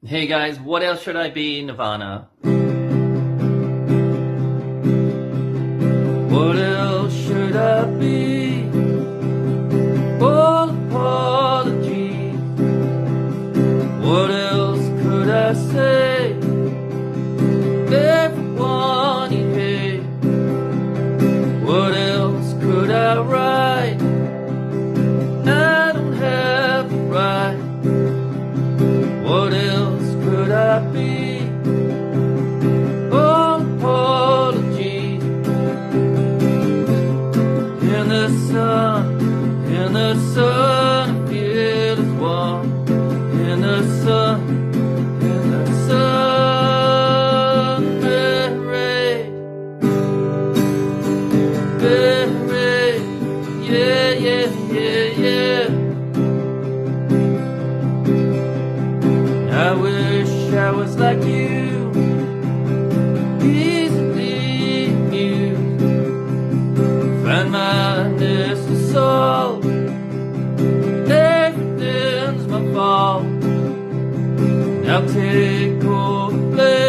Hey guys, what else should I be, Nirvana? What else should I be? All apologies. What else could I say? Everyone you hate. What else could I write? I don't have the right. What else could I be? All apologies. In the sun, I feel as warm. In the sun, buried, buried, yeah, yeah, yeah, yeah. I wish I was like you, easily amused. Find my innocent soul. Everything's my fault. I'll take all the blame.